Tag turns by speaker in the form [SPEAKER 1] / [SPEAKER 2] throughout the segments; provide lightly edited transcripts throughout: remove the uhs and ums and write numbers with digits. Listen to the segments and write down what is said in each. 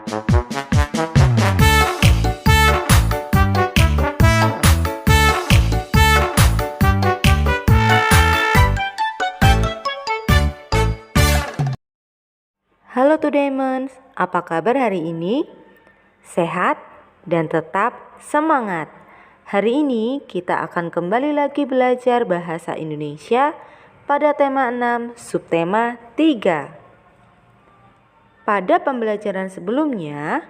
[SPEAKER 1] Halo Diamonds, apa kabar hari ini? Sehat dan tetap semangat. Hari ini kita akan kembali lagi belajar bahasa Indonesia pada tema 6, subtema 3. Pada pembelajaran sebelumnya,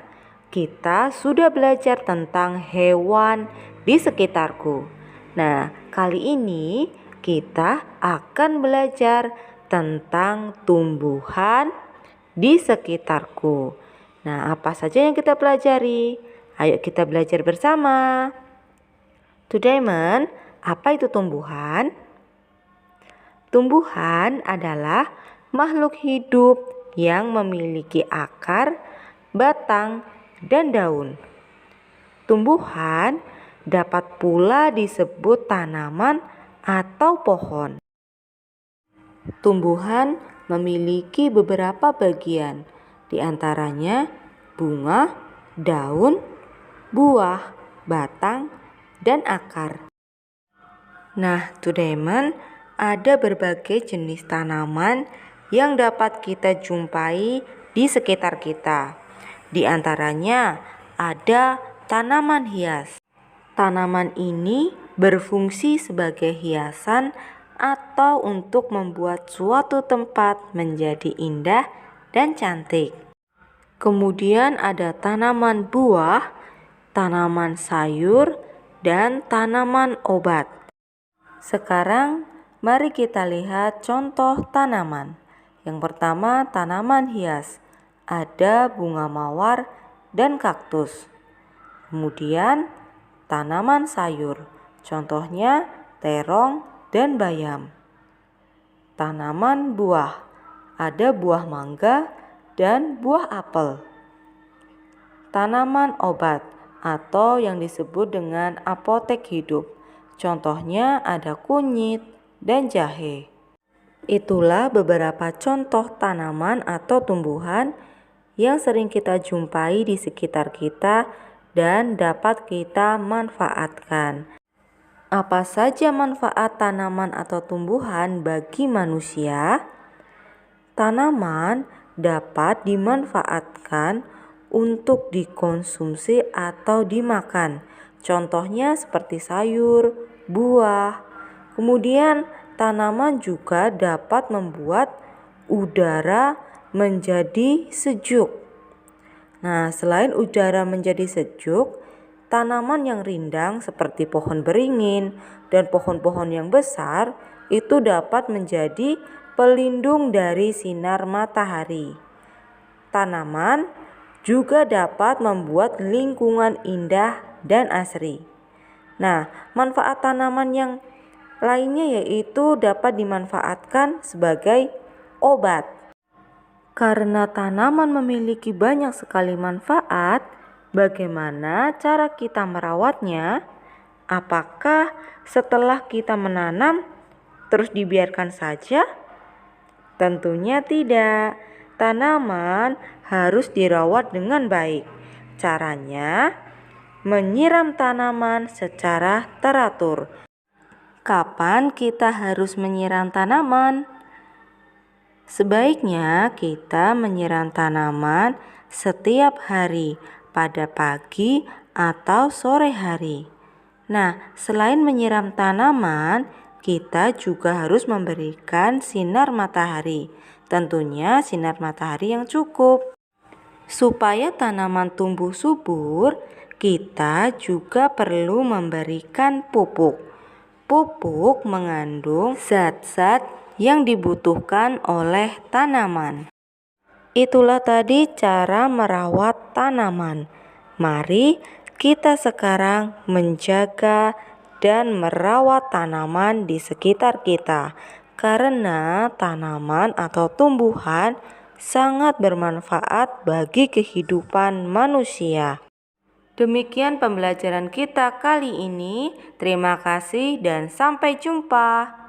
[SPEAKER 1] kita sudah belajar tentang hewan di sekitarku. Nah, kali ini kita akan belajar tentang tumbuhan di sekitarku. Nah, apa saja yang kita pelajari? Ayo kita belajar bersama. Diamond, apa itu tumbuhan? Tumbuhan adalah makhluk hidup yang memiliki akar, batang, dan daun. Tumbuhan dapat pula disebut tanaman atau pohon. Tumbuhan memiliki beberapa bagian, di antaranya bunga, daun, buah, batang, dan akar. Nah, Diamond, ada berbagai jenis tanaman yang dapat kita jumpai di sekitar kita. Di antaranya ada tanaman hias. Tanaman ini berfungsi sebagai hiasan atau untuk membuat suatu tempat menjadi indah dan cantik. Kemudian ada tanaman buah, tanaman sayur, dan tanaman obat. Sekarang mari kita lihat contoh tanaman. Yang pertama, tanaman hias. Ada bunga mawar dan kaktus. Kemudian tanaman sayur. Contohnya terong dan bayam. Tanaman buah, ada buah mangga dan buah apel. Tanaman obat atau yang disebut dengan apotek hidup. Contohnya ada kunyit dan jahe. Itulah beberapa contoh tanaman atau tumbuhan yang sering kita jumpai di sekitar kita dan dapat kita manfaatkan. Apa saja manfaat tanaman atau tumbuhan bagi manusia? Tanaman dapat dimanfaatkan untuk dikonsumsi atau dimakan. Contohnya seperti sayur, buah. Kemudian tanaman juga dapat membuat udara menjadi sejuk. Nah, selain udara menjadi sejuk, tanaman yang rindang seperti pohon beringin dan pohon-pohon yang besar itu dapat menjadi pelindung dari sinar matahari. Tanaman juga dapat membuat lingkungan indah dan asri. Nah, manfaat tanaman yang lainnya yaitu dapat dimanfaatkan sebagai obat. Karena tanaman memiliki banyak sekali manfaat, bagaimana cara kita merawatnya? Apakah setelah kita menanam terus dibiarkan saja? Tentunya tidak. Tanaman harus dirawat dengan baik. Caranya, menyiram tanaman secara teratur. Kapan kita harus menyiram tanaman? Sebaiknya kita menyiram tanaman setiap hari pada pagi atau sore hari. Nah, selain menyiram tanaman, kita juga harus memberikan sinar matahari. Tentunya sinar matahari yang cukup. Supaya tanaman tumbuh subur, kita juga perlu memberikan pupuk. Pupuk mengandung zat-zat yang dibutuhkan oleh tanaman. Itulah tadi cara merawat tanaman. Mari kita sekarang menjaga dan merawat tanaman di sekitar kita, karena tanaman atau tumbuhan sangat bermanfaat bagi kehidupan manusia. Demikian pembelajaran kita kali ini. Terima kasih dan sampai jumpa.